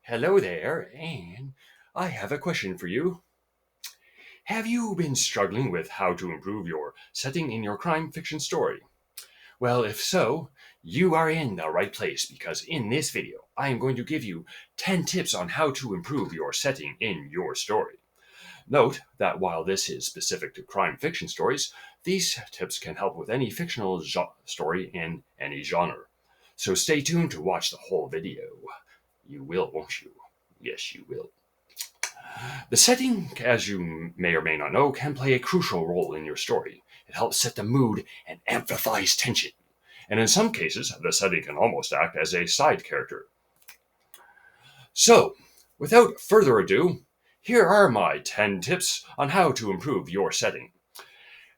Hello there, and I have a question for you. Have you been struggling with how to improve your setting in your crime fiction story? Well, if so, you are in the right place because in this video, I am going to give you 10 tips on how to improve your setting in your story. Note that while this is specific to crime fiction stories, these tips can help with any fictional story in any genre. So stay tuned to watch the whole video. You will, won't you? Yes, you will. The setting, as you may or may not know, can play a crucial role in your story. It helps set the mood and amplifies tension. And in some cases, the setting can almost act as a side character. So, without further ado, here are my 10 tips on how to improve your setting.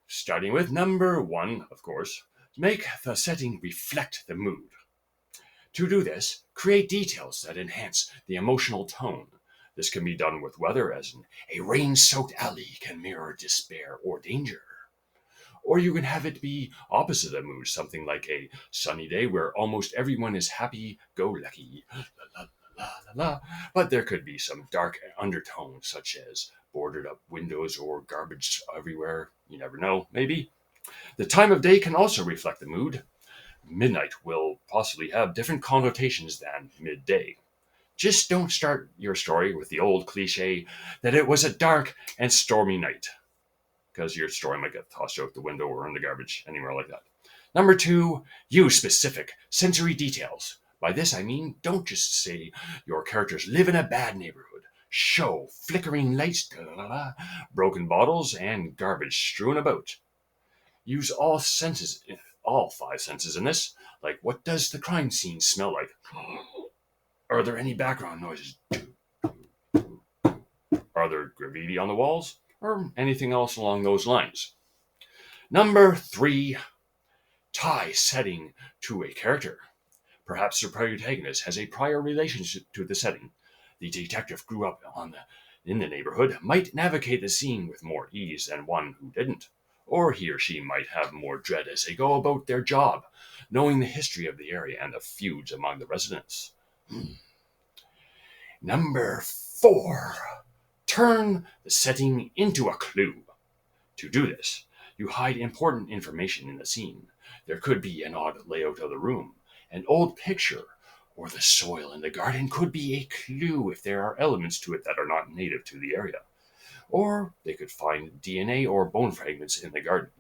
Starting with number 1, of course, make the setting reflect the mood. To do this, create details that enhance the emotional tone. This can be done with weather, as in a rain soaked alley can mirror despair or danger. Or you can have it be opposite the mood, something like a sunny day where almost everyone is happy go lucky. La, la, la, la, la. But there could be some dark undertones, such as boarded up windows or garbage everywhere. You never know, maybe. The time of day can also reflect the mood. Midnight will possibly have different connotations than midday. Just don't start your story with the old cliche that it was a dark and stormy night, because your story might get tossed out the window or in the garbage, anywhere like that. Number 2, use specific sensory details. By this I mean, don't just say your characters live in a bad neighborhood. Show flickering lights, broken bottles, and garbage strewn about. Use all 5 senses in this. Like, what does the crime scene smell like? Are there any background noises? Are there graffiti on the walls? Or anything else along those lines? Number 3, tie setting to a character. Perhaps the protagonist has a prior relationship to the setting. The detective grew up in the neighborhood, might navigate the scene with more ease than one who didn't. Or he or she might have more dread as they go about their job, knowing the history of the area and the feuds among the residents. Number 4, turn the setting into a clue. To do this, you hide important information in the scene. There could be an odd layout of the room, an old picture, or the soil in the garden could be a clue if there are elements to it that are not native to the area. Or they could find DNA or bone fragments in the garden.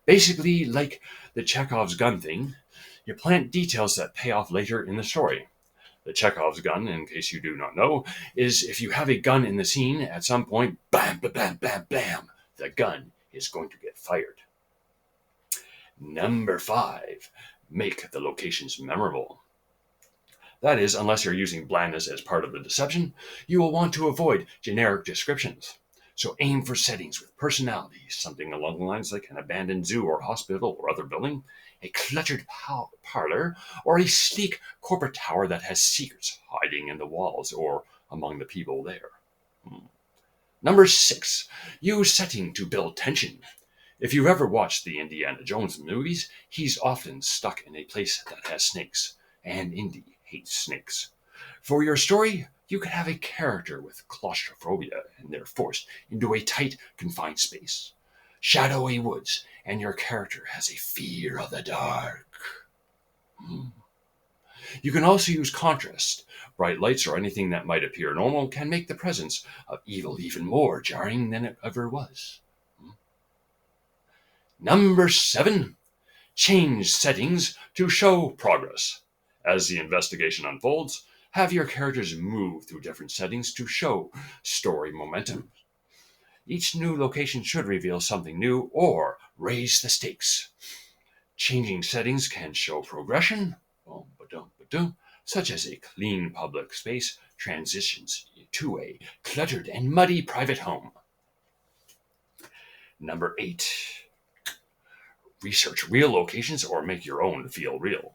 Basically, like the Chekhov's gun thing, you plant details that pay off later in the story. The Chekhov's gun, in case you do not know, is if you have a gun in the scene, at some point, bam, bam, bam, bam, bam, the gun is going to get fired. Number 5, make the locations memorable. That is, unless you're using blandness as part of the deception, you will want to avoid generic descriptions. So aim for settings with personality, something along the lines like an abandoned zoo or hospital or other building, a cluttered parlor, or a sleek corporate tower that has secrets hiding in the walls or among the people there. Number 6, use setting to build tension. If you've ever watched the Indiana Jones movies, he's often stuck in a place that has snakes, and Indy hates snakes. For your story, you could have a character with claustrophobia and they're forced into a tight, confined space. Shadowy woods, and your character has a fear of the dark. You can also use contrast. Bright lights or anything that might appear normal can make the presence of evil even more jarring than it ever was. Number 7, change settings to show progress. As the investigation unfolds, have your characters move through different settings to show story momentum. Each new location should reveal something new or raise the stakes. Changing settings can show progression, such as a clean public space transitions to a cluttered and muddy private home. Number 8, research real locations or make your own feel real.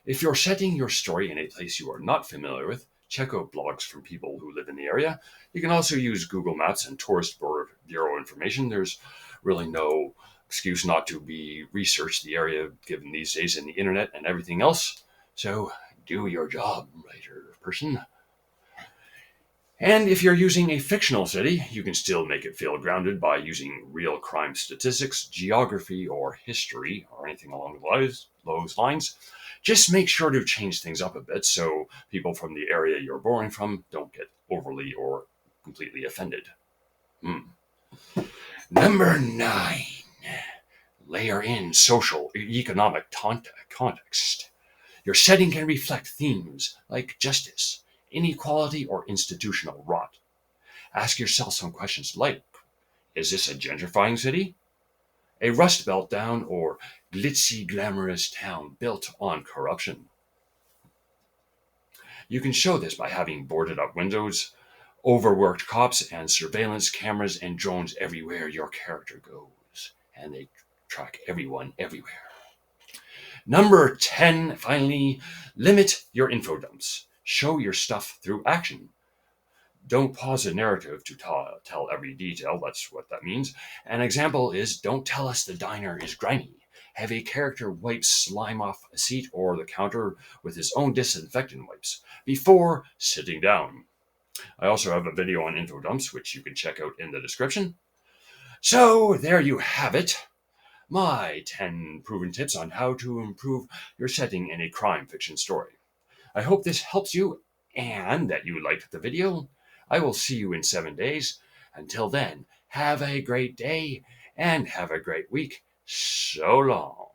If you're setting your story in a place you are not familiar with, check out blogs from people who live in the area. You can also use Google Maps and Tourist Bureau information. There's really no excuse not to be research the area given these days in the internet and everything else. So do your job, writer person. And if you're using a fictional city, you can still make it feel grounded by using real crime statistics, geography, or history, or anything along those lines. Just make sure to change things up a bit so people from the area you're borrowing from don't get overly or completely offended. Hmm. Number 9. Layer in social economic context. Your setting can reflect themes like justice, inequality, or institutional rot. Ask yourself some questions like, is this a gentrifying city? A Rust Belt town or glitzy, glamorous town built on corruption? You can show this by having boarded up windows, overworked cops, and surveillance cameras and drones everywhere your character goes. And they track everyone everywhere. Number 10, finally, limit your info dumps. Show your stuff through action. Don't pause a narrative to tell every detail. That's what that means. An example is, don't tell us the diner is grimy. Have a character wipe slime off a seat or the counter with his own disinfectant wipes before sitting down. I also have a video on info dumps, which you can check out in the description. So there you have it. My 10 proven tips on how to improve your setting in a crime fiction story. I hope this helps you and that you liked the video. I will see you in 7 days. Until then, have a great day and have a great week. So long.